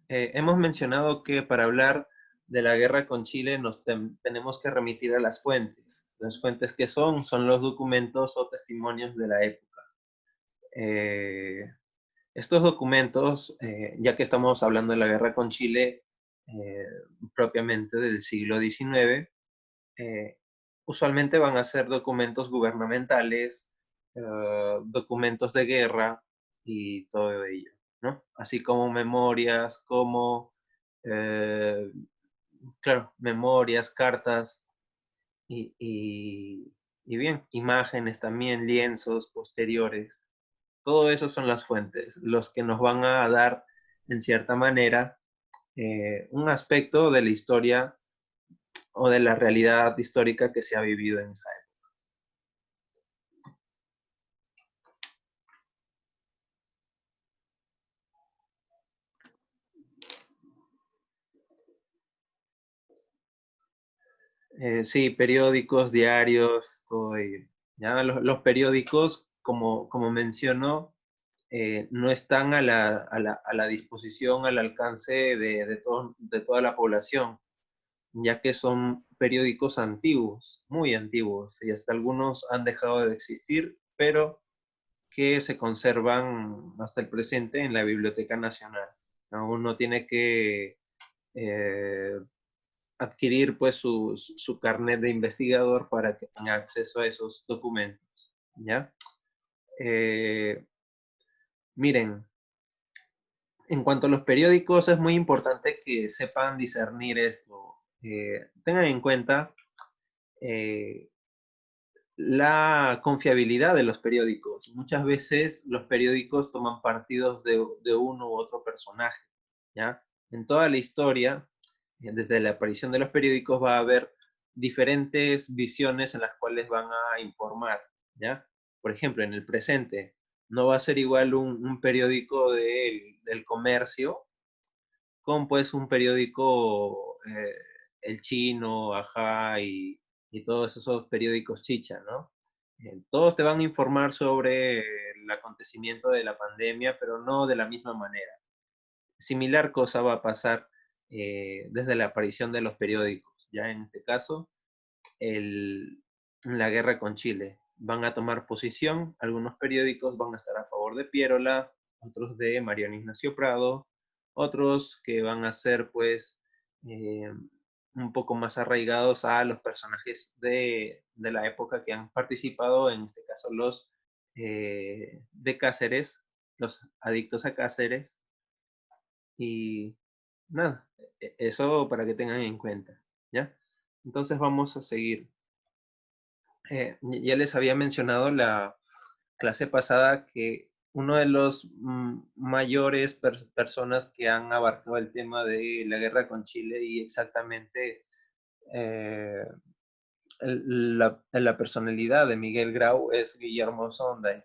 Hemos mencionado que para hablar de la guerra con Chile tenemos que remitir a las fuentes. Las fuentes que son los documentos o testimonios de la época. Eh, Estos documentos, ya que estamos hablando de la guerra con Chile, eh, propiamente del siglo XIX, eh, usualmente van a ser documentos gubernamentales, documentos de guerra y todo ello, ¿no? Así como memorias, eh, claro, memorias, cartas y, y bien, imágenes también, lienzos posteriores. Todo eso son las fuentes, los que nos van a dar, en cierta manera, un aspecto de la historia o de la realidad histórica que se ha vivido en esa época. Sí, periódicos, diarios, todo ello. ¿Ya? Los periódicos, como mencionó, no están a la disposición, al alcance de toda la población, ya que son periódicos antiguos, muy antiguos, y hasta algunos han dejado de existir, pero que se conservan hasta el presente en la Biblioteca Nacional, ¿no? Uno tiene que eh, adquirir pues su carnet de investigador para que tenga acceso a esos documentos, ¿ya? Eh, Miren, en cuanto a los periódicos, es muy importante que sepan discernir esto. Tengan en cuenta eh, la confiabilidad de los periódicos. Muchas veces los periódicos toman partidos de uno u otro personaje, ¿ya? En toda la historia, desde la aparición de los periódicos, va a haber diferentes visiones en las cuales van a informar, ¿ya? Por ejemplo, en el presente, no va a ser igual un periódico del comercio con pues un periódico, El Chino, Ajá, y todos esos periódicos chicha, ¿no? Todos te van a informar sobre el acontecimiento de la pandemia, pero no de la misma manera. Similar cosa va a pasar desde la aparición de los periódicos. Ya en este caso, el, la guerra con Chile. Van a tomar posición, algunos periódicos van a estar a favor de Piérola, otros de Mariano Ignacio Prado, otros que van a ser pues eh, un poco más arraigados a los personajes de la época que han participado, en este caso los de Cáceres, los adictos a Cáceres, y nada, eso para que tengan en cuenta, ¿ya? Entonces vamos a seguir. Ya les había mencionado la clase pasada que uno de los mayores personas que han abarcado el tema de la guerra con Chile y exactamente eh, la personalidad de Miguel Grau es Guillermo Sonday,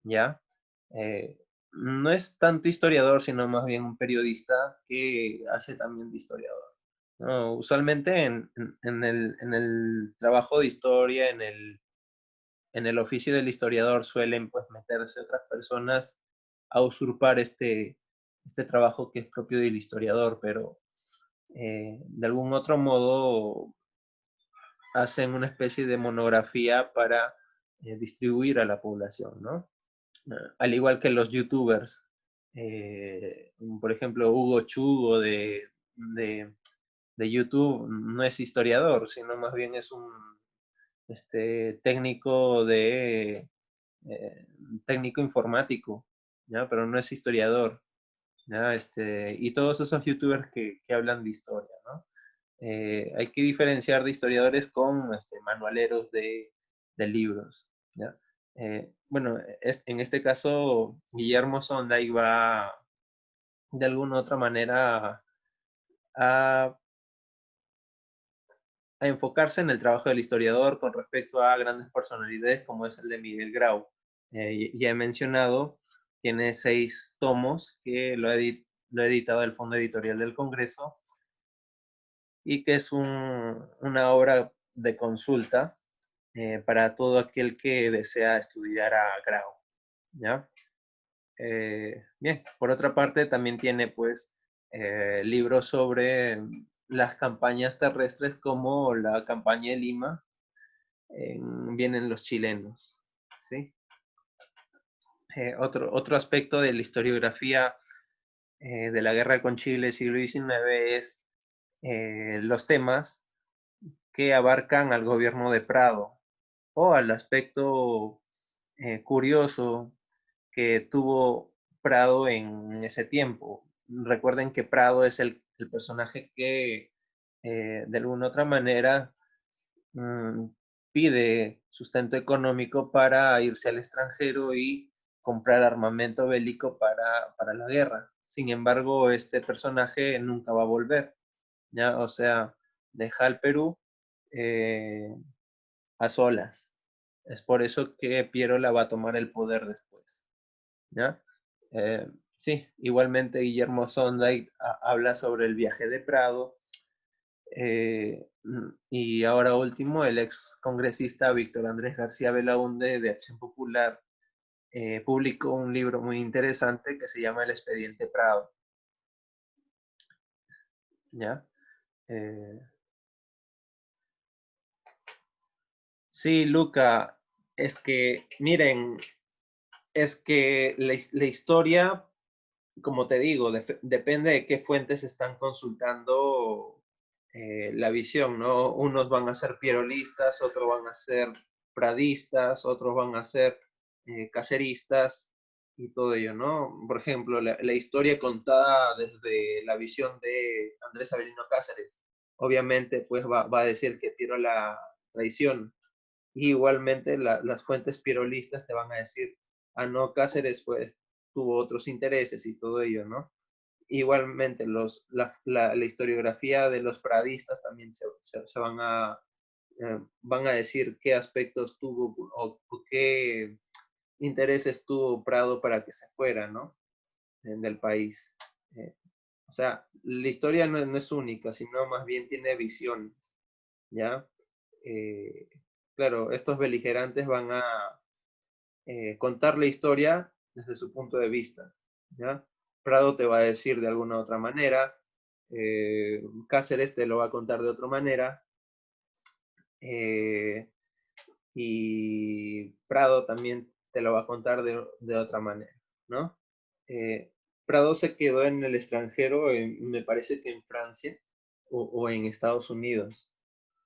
¿ya? Eh, no es tanto historiador, sino más bien un periodista que hace también de historiador. ¿No? Usualmente en el trabajo de historia, en el oficio del historiador suelen pues meterse otras personas a usurpar este trabajo que es propio del historiador, pero de algún otro modo hacen una especie de monografía para distribuir a la población, ¿no? Al igual que los youtubers, por ejemplo, Hugo Chugo de, de YouTube no es historiador, sino más bien es un técnico técnico informático, ¿ya? Pero no es historiador, ¿ya? Y todos esos youtubers que hablan de historia, ¿no? Hay que diferenciar de historiadores con manualeros de libros, ¿ya? Bueno, en este caso, Guillermo Sonday va de alguna u otra manera a, a enfocarse en el trabajo del historiador con respecto a grandes personalidades como es el de Miguel Grau. Ya he mencionado, tiene 6 tomos que lo ha editado el Fondo Editorial del Congreso y que es una obra de consulta para todo aquel que desea estudiar a Grau, ¿ya? Bien, por otra parte también tiene pues libros sobre las campañas terrestres como la campaña de Lima, vienen los chilenos, ¿sí? Otro aspecto de la historiografía de la guerra con Chile siglo XIX es los temas que abarcan al gobierno de Prado o al aspecto curioso que tuvo Prado en ese tiempo. Recuerden que Prado es el personaje que de alguna otra manera mm, pide sustento económico para irse al extranjero y comprar armamento bélico para la guerra. Sin embargo, este personaje nunca va a volver, ¿ya? O sea, deja al Perú eh, a solas. Es por eso que Piero la va a tomar el poder después, ¿ya? Sí, igualmente Guillermo Sonday habla sobre el viaje de Prado, y ahora último, el ex congresista Víctor Andrés García Belaúnde de Acción Popular publicó un libro muy interesante que se llama El Expediente Prado, ¿ya? Eh, sí, Luca, es que, miren, es que la historia, como te digo, depende de qué fuentes están consultando la visión, ¿no? Unos van a ser pierolistas, otros van a ser pradistas, otros van a ser caceristas y todo ello, ¿no? Por ejemplo, la historia contada desde la visión de Andrés Avelino Cáceres, obviamente pues va a decir que Piero la traición. Y igualmente las fuentes pierolistas te van a decir, ah, no, Cáceres pues tuvo otros intereses y todo ello, ¿no? Igualmente la historiografía de los pradistas también se van a decir qué aspectos tuvo o qué intereses tuvo Prado para que se fuera, ¿no? Del país. Eh, o sea, la historia no es única, sino más bien tiene visiones, ¿ya? Eh, claro, estos beligerantes van a contar la historia desde su punto de vista, ¿ya? Prado te va a decir de alguna otra manera, Cáceres te lo va a contar de otra manera, eh, y Prado también te lo va a contar de otra manera, ¿no? Eh, Prado se quedó en el extranjero, me parece que en Francia o en Estados Unidos.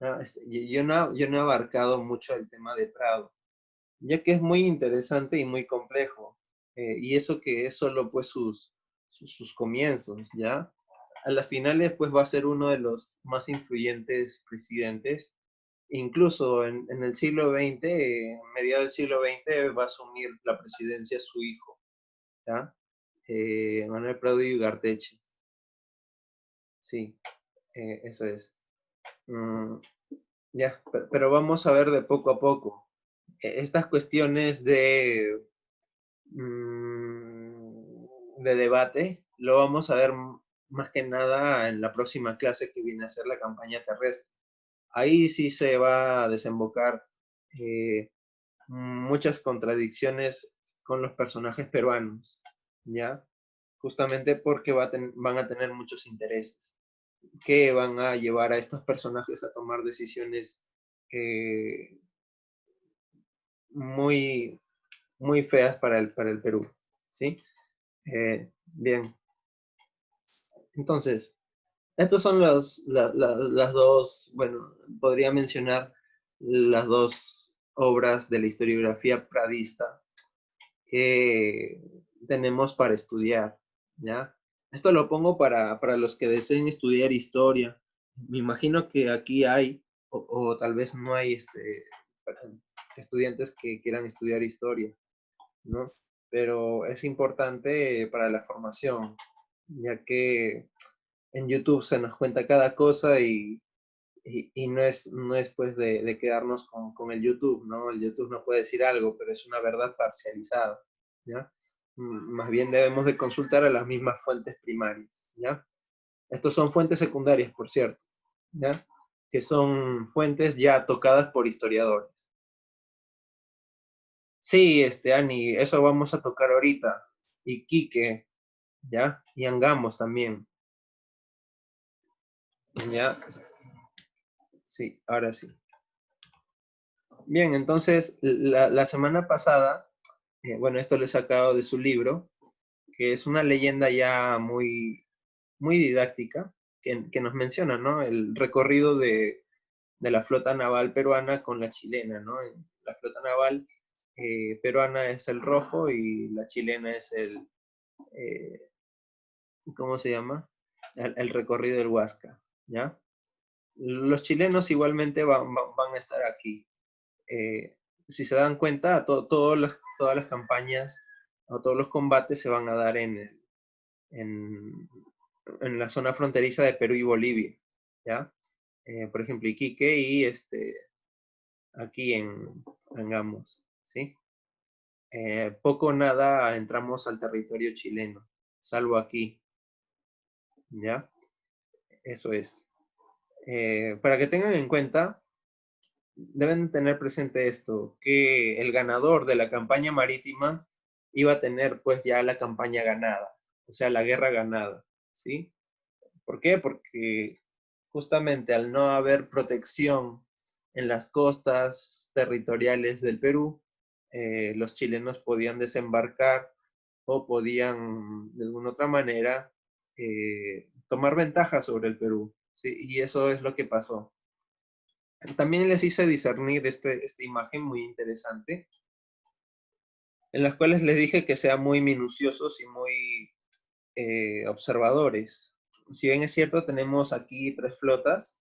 ¿No? Yo no he abarcado mucho el tema de Prado, ya que es muy interesante y muy complejo. Y eso que es solo pues sus comienzos, ¿ya? A las finales pues va a ser uno de los más influyentes presidentes. Incluso en el siglo XX, mediados del siglo XX, va a asumir la presidencia su hijo, ¿ya? Manuel Prado y Ugarteche. Sí, eso es. Mm, ya, pero vamos a ver de poco a poco. Estas cuestiones de debate lo vamos a ver más que nada en la próxima clase que viene a ser la campaña terrestre. Ahí sí se va a desembocar eh, muchas contradicciones con los personajes peruanos, ¿ya? Justamente porque van a tener muchos intereses que van a llevar a estos personajes a tomar decisiones eh, muy, muy feas para el Perú, ¿sí? Bien, entonces, estos son las dos, bueno, podría mencionar las dos obras de la historiografía pradista que tenemos para estudiar, ¿ya? Esto lo pongo para los que deseen estudiar historia. Me imagino que aquí hay, o tal vez no hay estudiantes que quieran estudiar historia, ¿no? Pero es importante para la formación, ya que en YouTube se nos cuenta cada cosa y no es pues de quedarnos con el YouTube, ¿no? El YouTube no puede decir algo, pero es una verdad parcializada, ¿ya? Más bien debemos de consultar a las mismas fuentes primarias, ¿ya? Estos son fuentes secundarias, por cierto, ¿ya? Que son fuentes ya tocadas por historiadores. Sí, Ani, eso vamos a tocar ahorita. Y Quique, ¿ya? Y Angamos también. Ya, sí, ahora sí. Bien, entonces, la semana pasada, bueno, esto lo he sacado de su libro, que es una leyenda ya muy didáctica, que nos menciona, ¿no? El recorrido de la flota naval peruana con la chilena, ¿no? La flota naval peruana es el rojo y la chilena es eh, ¿cómo se llama? El recorrido del Huasca, ¿ya? Los chilenos igualmente van a estar aquí. Eh, si se dan cuenta, todas las campañas o todos los combates se van a dar en, en la zona fronteriza de Perú y Bolivia, ¿ya? Por ejemplo, Iquique y aquí en Amos, ¿sí? Poco o nada entramos al territorio chileno, salvo aquí, ¿ya? Eso es. Para que tengan en cuenta, deben tener presente esto, que el ganador de la campaña marítima iba a tener pues ya la campaña ganada, o sea, la guerra ganada, ¿sí? ¿Por qué? Porque justamente al no haber protección en las costas territoriales del Perú, los chilenos podían desembarcar o podían de alguna otra manera tomar ventaja sobre el Perú, ¿sí? Y eso es lo que pasó. También les hice discernir esta imagen muy interesante, en las cuales les dije que sean muy minuciosos y muy observadores. Si bien es cierto, tenemos aquí tres flotas,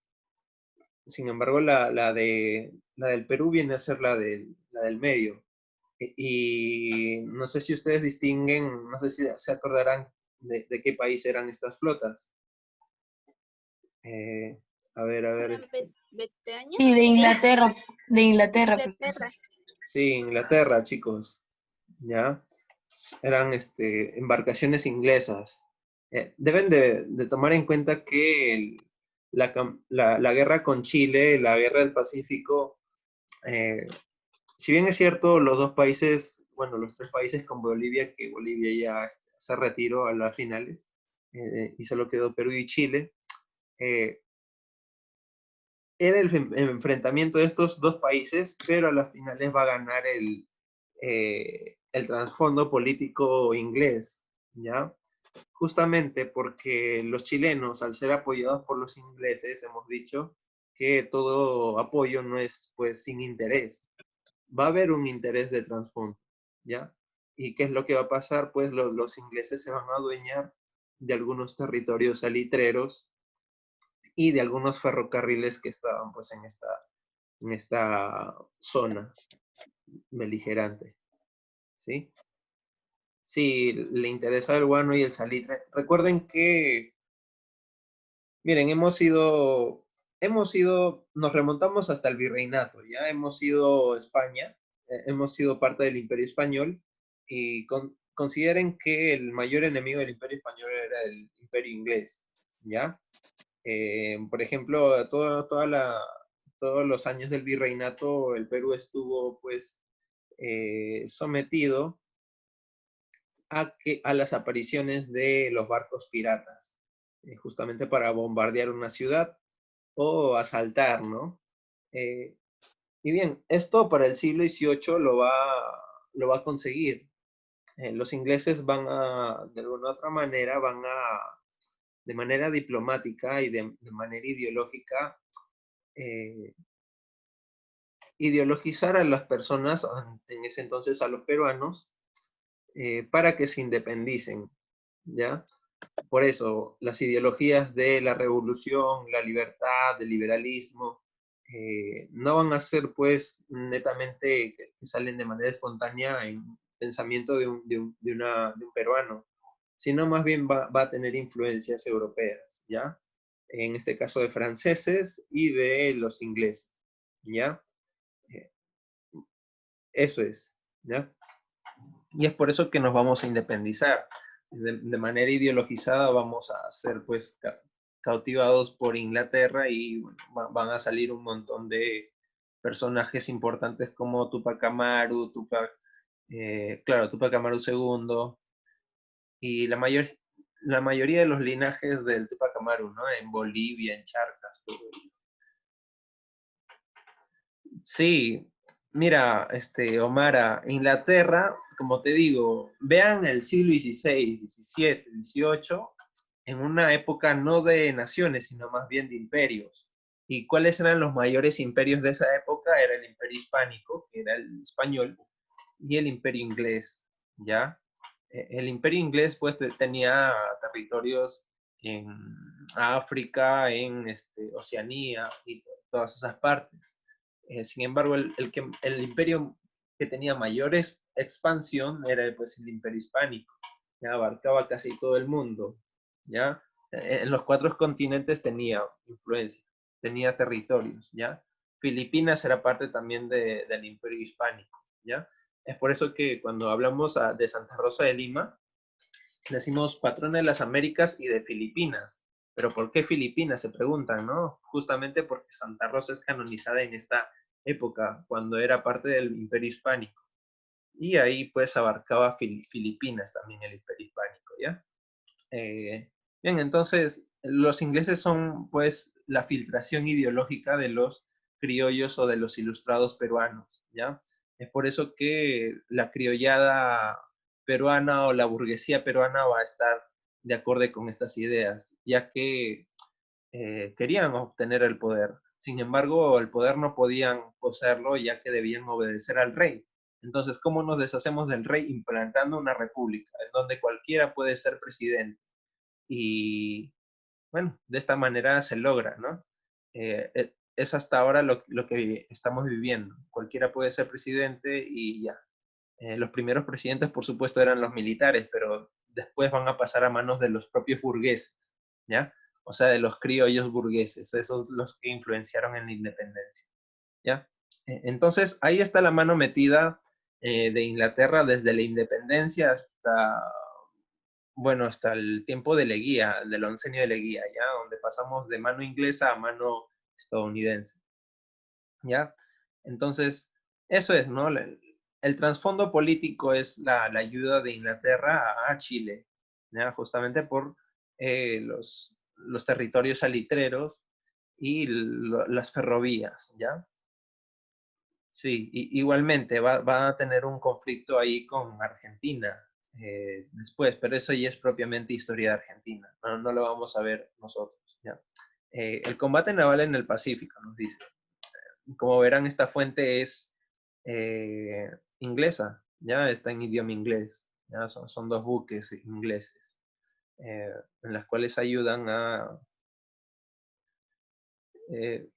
sin embargo, la del Perú viene a ser la del medio. Y no sé si ustedes distinguen, no sé si se acordarán de qué país eran estas flotas. Eh, a ver. Bretaña, Sí, de Inglaterra, profesor. Inglaterra. Sí, Inglaterra, chicos. ¿Ya? Eran embarcaciones inglesas. Deben de tomar en cuenta que la guerra con Chile, la guerra del Pacífico, si bien es cierto, los dos países, bueno, los tres países con Bolivia, que Bolivia ya se retiró a las finales, y solo quedó Perú y Chile, eh, era el enfrentamiento de estos dos países, pero a las finales va a ganar el trasfondo político inglés, ¿ya? Justamente porque los chilenos, al ser apoyados por los ingleses, hemos dicho que todo apoyo no es pues sin interés. Va a haber un interés de trasfondo, ¿ya? ¿Y qué es lo que va a pasar? Pues los ingleses se van a adueñar de algunos territorios salitreros y de algunos ferrocarriles que estaban pues en esta zona beligerante, ¿sí? Sí, le interesa el guano y el salitre. Recuerden que, miren, nos remontamos hasta el virreinato, ya hemos sido España, hemos sido parte del Imperio Español y consideren que el mayor enemigo del Imperio Español era el Imperio Inglés, ¿ya? Por ejemplo, todos los años del virreinato, el Perú estuvo pues sometido a las apariciones de los barcos piratas, justamente para bombardear una ciudad o asaltar, ¿no? Eh, y bien, esto para el siglo XVIII lo va a conseguir. Los ingleses de alguna otra manera, de manera diplomática y de manera ideológica, eh, ideologizar a las personas, en ese entonces a los peruanos, para que se independicen, ¿ya? Por eso, las ideologías de la revolución, la libertad, el liberalismo, no van a ser pues netamente que salen de manera espontánea en pensamiento de un peruano, sino más bien va a tener influencias europeas, ¿ya? En este caso de franceses y de los ingleses, ¿ya? Eh, Eso es, ¿ya? Y es por eso que nos vamos a independizar. De manera ideologizada vamos a ser pues cautivados por Inglaterra y bueno, van a salir un montón de personajes importantes como Tupac Amaru, claro, Tupac Amaru II y la mayoría de los linajes del Tupac Amaru, ¿no? En Bolivia, en Charcas, todo ello. Sí, mira, Omara, Inglaterra, como te digo, vean el siglo XVI, XVII, XVIII, en una época no de naciones, sino más bien de imperios. ¿Y cuáles eran los mayores imperios de esa época? Era el imperio hispánico, que era el español, y el imperio inglés, ¿ya? El imperio inglés pues tenía territorios en África, en Oceanía y todas esas partes. Sin embargo, el imperio que tenía mayor expansión era pues el imperio hispánico, ya abarcaba casi todo el mundo, ¿ya? En los 4 continentes tenía influencia, tenía territorios, ¿ya? Filipinas era parte también del imperio hispánico, ¿ya? Es por eso que cuando hablamos de Santa Rosa de Lima, decimos patrona de las Américas y de Filipinas. Pero ¿por qué Filipinas? Se preguntan, ¿no? Justamente porque Santa Rosa es canonizada en esta época, cuando era parte del Imperio Hispánico. Y ahí pues abarcaba Filipinas también el Imperio Hispánico, ¿ya? Bien, entonces los ingleses son pues la filtración ideológica de los criollos o de los ilustrados peruanos, ¿ya? Es por eso que la criollada peruana o la burguesía peruana va a estar de acuerdo con estas ideas, ya que querían obtener el poder. Sin embargo, el poder no podían poseerlo ya que debían obedecer al rey. Entonces, ¿cómo nos deshacemos del rey? Implantando una república, en donde cualquiera puede ser presidente. Y bueno, de esta manera se logra, ¿no? Es hasta ahora lo que estamos viviendo. Cualquiera puede ser presidente y ya. Los primeros presidentes, por supuesto, eran los militares, pero después van a pasar a manos de los propios burgueses, ¿ya? O sea, de los criollos burgueses, esos los que influenciaron en la independencia, ¿ya? Entonces, ahí está la mano metida de Inglaterra desde la independencia hasta, bueno, hasta el tiempo de Leguía, del oncenio de Leguía, ¿ya? Donde pasamos de mano inglesa a mano estadounidense, ¿ya? Entonces, eso es, ¿no? El trasfondo político es la ayuda de Inglaterra a Chile, ¿ya? Justamente por los territorios salitreros y las ferrovías, ¿ya? Sí, igualmente va a tener un conflicto ahí con Argentina después, pero eso ya es propiamente historia de Argentina, no lo vamos a ver nosotros, ¿ya? El combate naval en el Pacífico, nos dice. Como verán, esta fuente es inglesa, ya está en idioma inglés, ya son 2 buques ingleses, eh, en las cuales ayudan a... eh,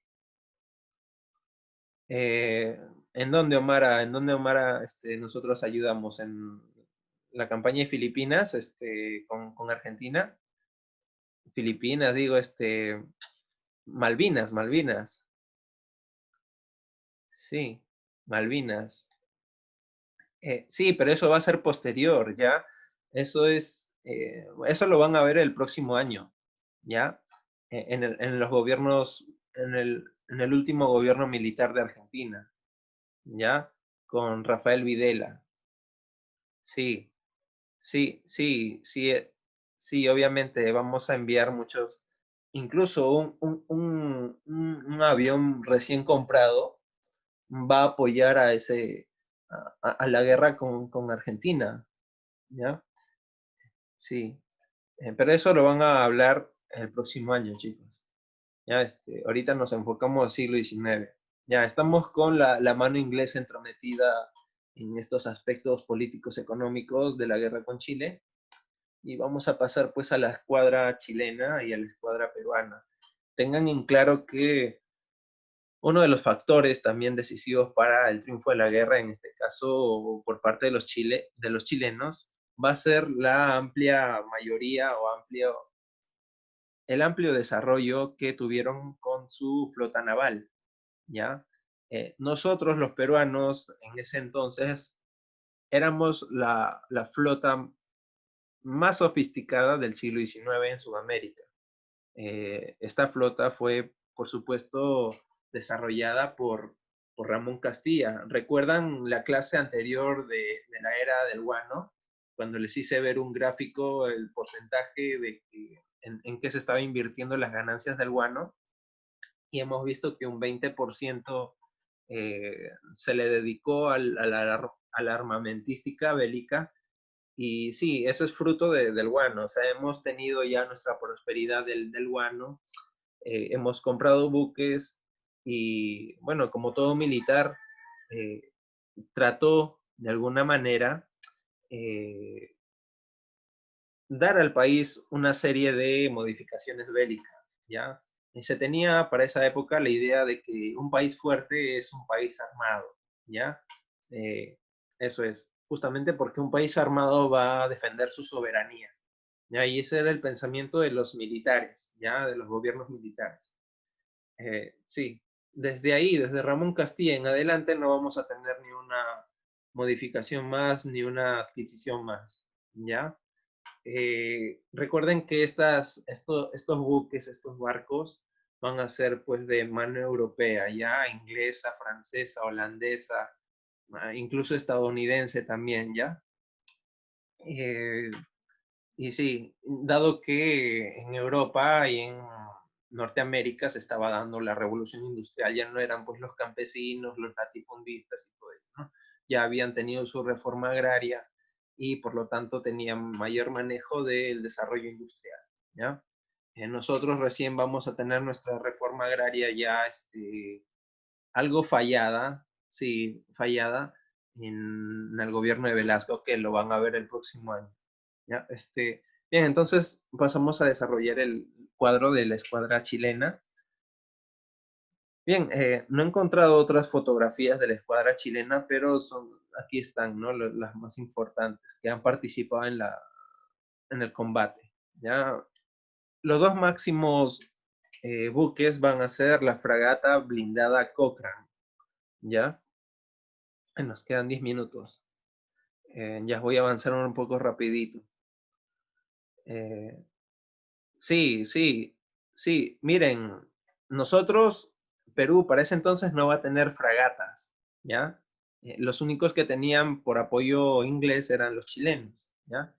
eh, ¿En dónde, Omara? ¿En dónde, Omara, nosotros ayudamos? ¿En la campaña de Filipinas, con Argentina? Filipinas, digo, Malvinas, Malvinas. Sí, Malvinas. Sí, pero eso va a ser posterior, ¿ya? Eso lo van a ver el próximo año, ¿ya? En los gobiernos, en el último gobierno militar de Argentina, ¿ya? Con Rafael Videla. Sí, sí, sí, sí, sí, obviamente vamos a enviar muchos, incluso un avión recién comprado va a apoyar a la guerra con Argentina, ¿ya? Sí, pero eso lo van a hablar el próximo año, chicos. Ya, ahorita nos enfocamos al siglo XIX. Ya, estamos con la mano inglesa entrometida en estos aspectos políticos económicos de la guerra con Chile y vamos a pasar pues a la escuadra chilena y a la escuadra peruana. Tengan en claro que uno de los factores también decisivos para el triunfo de la guerra, en este caso por parte de los chilenos, va a ser la amplia mayoría o el amplio desarrollo que tuvieron con su flota naval, ¿ya? Nosotros, los peruanos, en ese entonces, éramos la flota más sofisticada del siglo XIX en Sudamérica. Esta flota fue, por supuesto, desarrollada por Ramón Castilla. ¿Recuerdan la clase anterior de la era del guano? cuando les hice ver un gráfico, el porcentaje de en qué se estaba invirtiendo las ganancias del guano, y hemos visto que un 20% se le dedicó a la armamentística bélica, y sí, eso es fruto del guano. O sea, hemos tenido ya nuestra prosperidad del guano, hemos comprado buques y, bueno, como todo militar, eh, trató de alguna manera eh, dar al país una serie de modificaciones bélicas, ¿ya? Y se tenía para esa época la idea de que un país fuerte es un país armado, ¿ya? Eh, Eso es, justamente porque un país armado va a defender su soberanía, ¿ya? Y ese era el pensamiento de los militares, ¿ya? De los gobiernos militares. Sí, desde ahí, desde Ramón Castilla en adelante, no vamos a tener ni una modificación más, ni una adquisición más, ¿ya? Recuerden que estos buques, estos barcos, van a ser pues de mano europea, ya inglesa, francesa, holandesa, incluso estadounidense también, ¿ya? Eh, y sí, dado que en Europa y en Norteamérica se estaba dando la revolución industrial, ya no eran pues los campesinos, los latifundistas y todo eso, ¿no? Ya habían tenido su reforma agraria y por lo tanto tenían mayor manejo del desarrollo industrial, ¿ya? Nosotros recién vamos a tener nuestra reforma agraria ya algo fallada, sí, fallada en el gobierno de Velasco, que lo van a ver el próximo año. ¿Ya? Bien, entonces pasamos a desarrollar el cuadro de la escuadra chilena. Bien, no he encontrado otras fotografías de la escuadra chilena, pero aquí están, ¿no? Las más importantes que han participado en el combate. ¿Ya? Los dos máximos buques van a ser la fragata blindada Cochrane. ¿Ya? Nos quedan 10 minutos. Ya voy a avanzar un poco rapidito. Eh, Sí, sí, sí. Miren, nosotros, Perú, para ese entonces no va a tener fragatas, ¿ya? Los únicos que tenían por apoyo inglés eran los chilenos, ¿ya?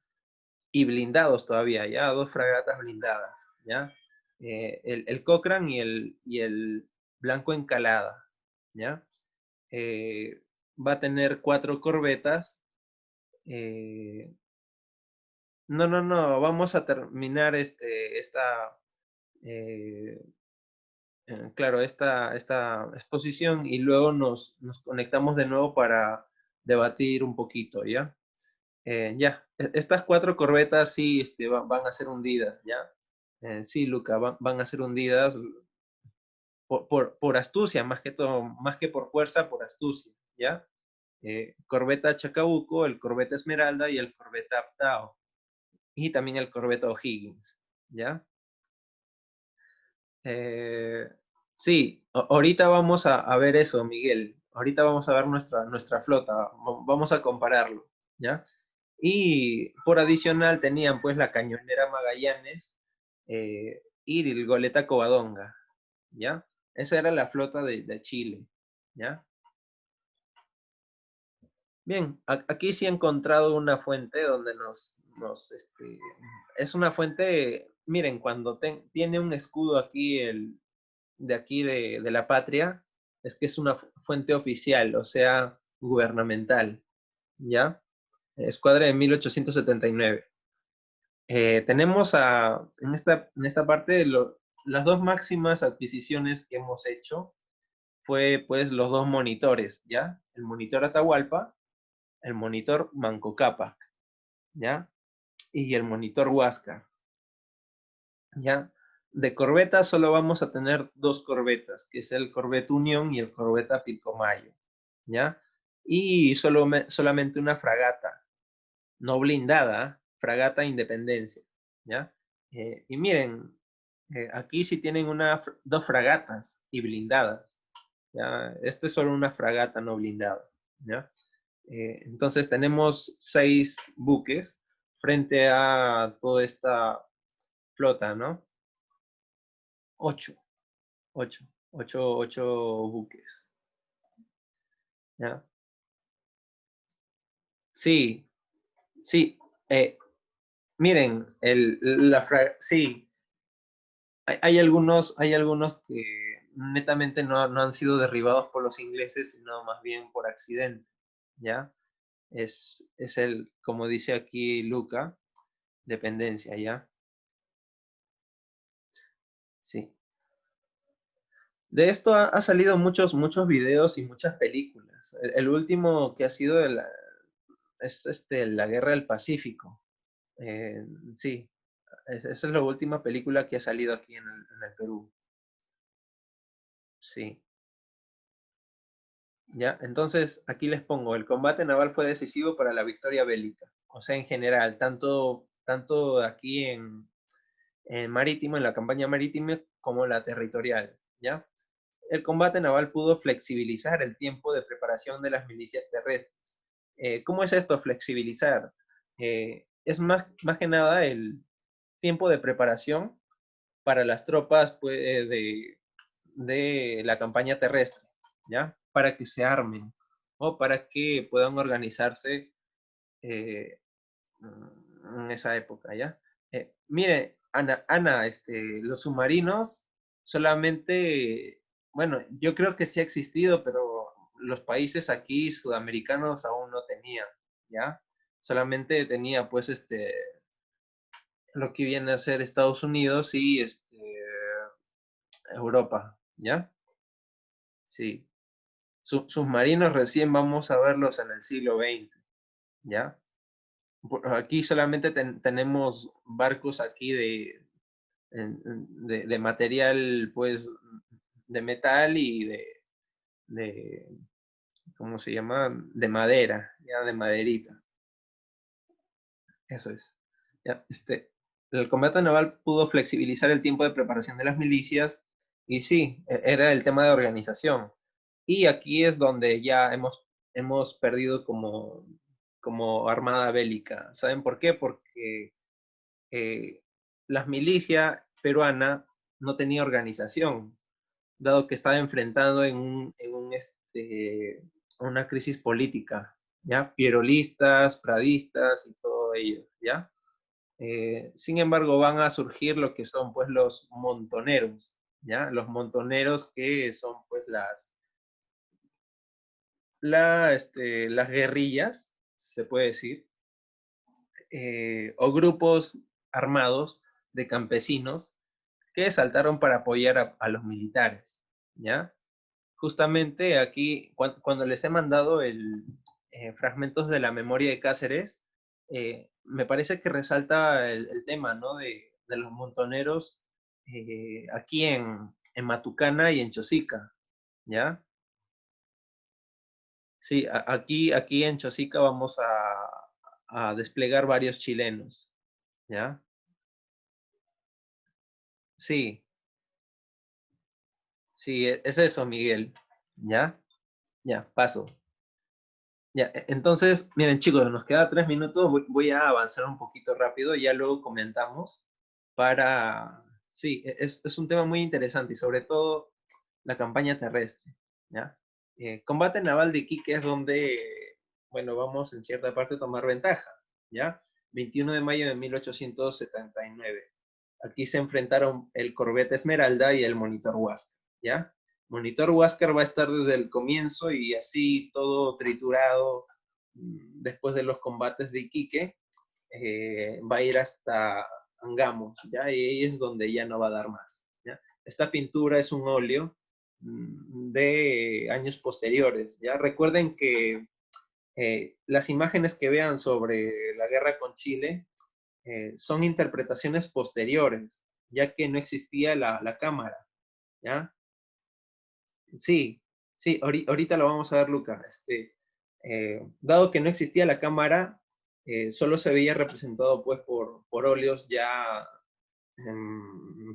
Y blindados todavía, ¿ya? Dos fragatas blindadas, ¿ya? El Cochrane y el Blanco Encalada, ¿ya? Eh, Va a tener 4 corbetas. eh, no, no, no, vamos a terminar eh, claro, esta exposición y luego nos conectamos de nuevo para debatir un poquito, ¿ya? Ya, estas 4 corbetas sí van a ser hundidas, ¿ya? Sí, Luca, van a ser hundidas por astucia, más que todo, más que por fuerza, por astucia, ¿ya? Corbeta Chacabuco, el corbeta Esmeralda y el corbeta Aptao, y también el corbeta O'Higgins, ¿ya? Eh, sí, ahorita vamos a ver eso, Miguel. Ahorita vamos a ver nuestra flota, vamos a compararlo, ¿ya? Y por adicional tenían pues la cañonera Magallanes y el goleta Covadonga, ¿ya? Esa era la flota de Chile, ¿ya? Bien, aquí sí he encontrado una fuente donde es una fuente, miren, cuando tiene un escudo aquí de aquí de la patria, es que es una fuente oficial, o sea, gubernamental, ¿ya? Escuadra de 1879. Tenemos en esta parte las dos máximas adquisiciones que hemos hecho fue pues los dos monitores, ¿ya? El monitor Atahualpa, el monitor Manco Cápac, ¿ya? Y el monitor Huáscar, ¿ya? De corbetas solo vamos a tener 2 corbetas, que es el Corvette Unión y el Corvette Pilcomayo, ¿ya? Y solamente una fragata, no blindada, fragata Independencia, ¿ya? Y miren, aquí sí tienen dos fragatas y blindadas, ¿ya? Este es solo una fragata no blindada, ¿ya? Entonces tenemos 6 buques frente a toda esta flota, ¿no? 8, 8, 8 buques, ¿ya? Sí, sí, Eh, miren, sí, hay algunos que netamente no han sido derribados por los ingleses, sino más bien por accidente, ¿ya? Es como dice aquí Luca, dependencia, ¿ya? Sí. De esto ha salido muchos videos y muchas películas. El último que ha sido es la Guerra del Pacífico. Sí, esa es la última película que ha salido aquí en el Perú. Sí. Ya, entonces aquí les pongo, el combate naval fue decisivo para la victoria bélica. O sea, en general, tanto aquí en marítimo, en la campaña marítima, como la territorial, ¿ya? El combate naval pudo flexibilizar el tiempo de preparación de las milicias terrestres. ¿Cómo es esto, flexibilizar? Es más que nada el tiempo de preparación para las tropas pues, de la campaña terrestre, ¿ya? Para que se armen o para que puedan organizarse eh, en esa época, ¿ya? Mire, Ana, los submarinos solamente, bueno, yo creo que sí ha existido, pero los países aquí sudamericanos aún no tenían, ¿ya? Solamente tenía, pues, lo que viene a ser Estados Unidos y Europa, ¿ya? Sí. Submarinos recién vamos a verlos en el siglo XX, ¿ya? Aquí solamente tenemos barcos aquí de material, pues, de metal y de, ¿cómo se llama? De madera, ya, de maderita. Eso es. Ya, el combate naval pudo flexibilizar el tiempo de preparación de las milicias y sí, era el tema de organización. Y aquí es donde ya hemos perdido como armada bélica. ¿Saben por qué? Porque eh, la milicia peruana no tenía organización, dado que estaba enfrentando una crisis política, ¿ya? Pierolistas, pradistas y todo ello, ¿ya? Sin embargo, van a surgir lo que son, pues, los montoneros, ¿ya? Los montoneros que son, pues, las guerrillas, se puede decir, o grupos armados de campesinos que saltaron para apoyar a los militares, ¿ya? Justamente aquí, cuando les he mandado fragmentos de la memoria de Cáceres, me parece que resalta el tema, ¿no? De los montoneros aquí en Matucana y en Chosica, ¿ya? Sí, aquí en Chosica vamos a desplegar varios chilenos, ¿ya? Sí, sí, es eso, Miguel, ¿ya? Ya, paso. Ya, entonces, miren chicos, nos queda 3 minutos, voy a avanzar un poquito rápido, ya luego comentamos para... Sí, es un tema muy interesante y sobre todo la campaña terrestre, ¿ya? Combate naval de Iquique es donde, bueno, vamos en cierta parte a tomar ventaja, ¿ya? 21 de mayo de 1879. Aquí se enfrentaron el Corvette Esmeralda y el Monitor Huáscar, ¿ya? Monitor Huáscar va a estar desde el comienzo y así todo triturado después de los combates de Iquique, va a ir hasta Angamos, ¿ya? Y ahí es donde ya no va a dar más, ¿ya? Esta pintura es un óleo de años posteriores, ¿ya? Recuerden que las imágenes que vean sobre la guerra con Chile son interpretaciones posteriores, ya que no existía la cámara, ¿ya? Sí, sí, ahorita lo vamos a ver, Luca. Dado que no existía la cámara, solo se veía representado pues por óleos ya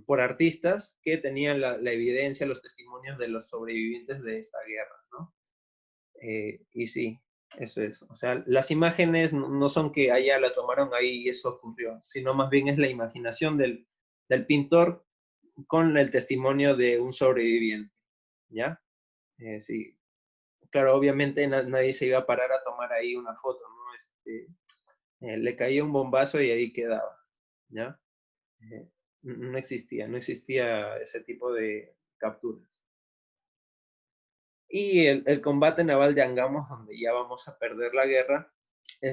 por artistas que tenían la evidencia, los testimonios de los sobrevivientes de esta guerra, ¿no? Y sí, eso es. O sea, las imágenes no son que allá la tomaron ahí y eso ocurrió, sino más bien es la imaginación del pintor con el testimonio de un sobreviviente, ¿ya? Sí, claro, obviamente nadie se iba a parar a tomar ahí una foto, ¿no? Le caía un bombazo y ahí quedaba, ¿ya? No existía ese tipo de capturas. Y el combate naval de Angamos, donde ya vamos a perder la guerra,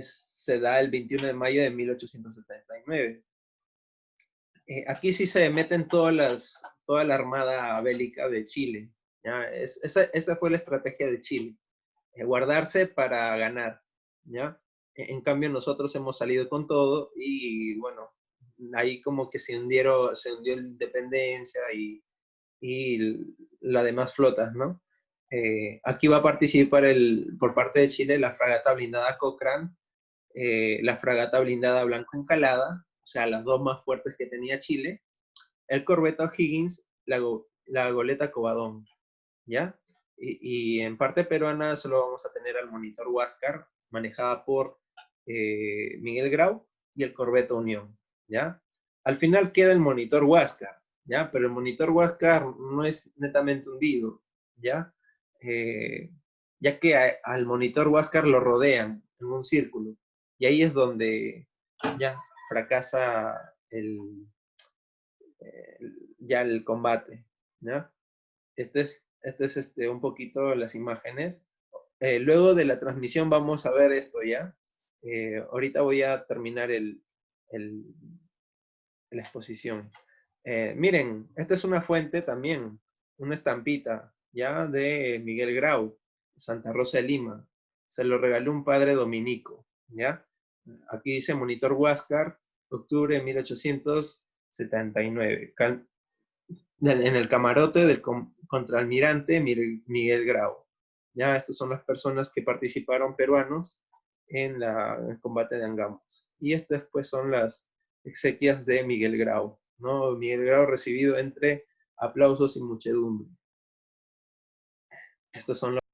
se da el 21 de mayo de 1879. Aquí sí se meten toda la armada bélica de Chile. ¿Ya? Esa fue la estrategia de Chile, guardarse para ganar. ¿Ya? En cambio nosotros hemos salido con todo y bueno, ahí como que se hundió la Independencia y las demás flotas, ¿no? Aquí va a participar por parte de Chile la fragata blindada Cochrane, la fragata blindada Blanco Encalada, o sea, las dos más fuertes que tenía Chile, el corbeta O'Higgins, la goleta Covadonga, ¿ya? Y en parte peruana solo vamos a tener al monitor Huáscar, manejada por Miguel Grau, y el corbeta Unión, ¿ya? Al final queda el monitor Huáscar, ¿ya? Pero el monitor Huáscar no es netamente hundido, ¿ya? Ya que al monitor Huáscar lo rodean en un círculo, y ahí es donde ya fracasa ya el combate, ¿ya? Un poquito las imágenes. Luego de la transmisión vamos a ver esto ya. Ahorita voy a terminar la exposición. Miren, esta es una fuente también, una estampita, ya de Miguel Grau, Santa Rosa de Lima. Se lo regaló un padre dominico, ¿ya? Aquí dice Monitor Huáscar, octubre de 1879. En el camarote del contraalmirante Miguel Grau. Ya, estas son las personas que participaron peruanos en el combate de Angamos. Y estas pues son las exequias de Miguel Grau, ¿no? Miguel Grau recibido entre aplausos y muchedumbre. Estos son los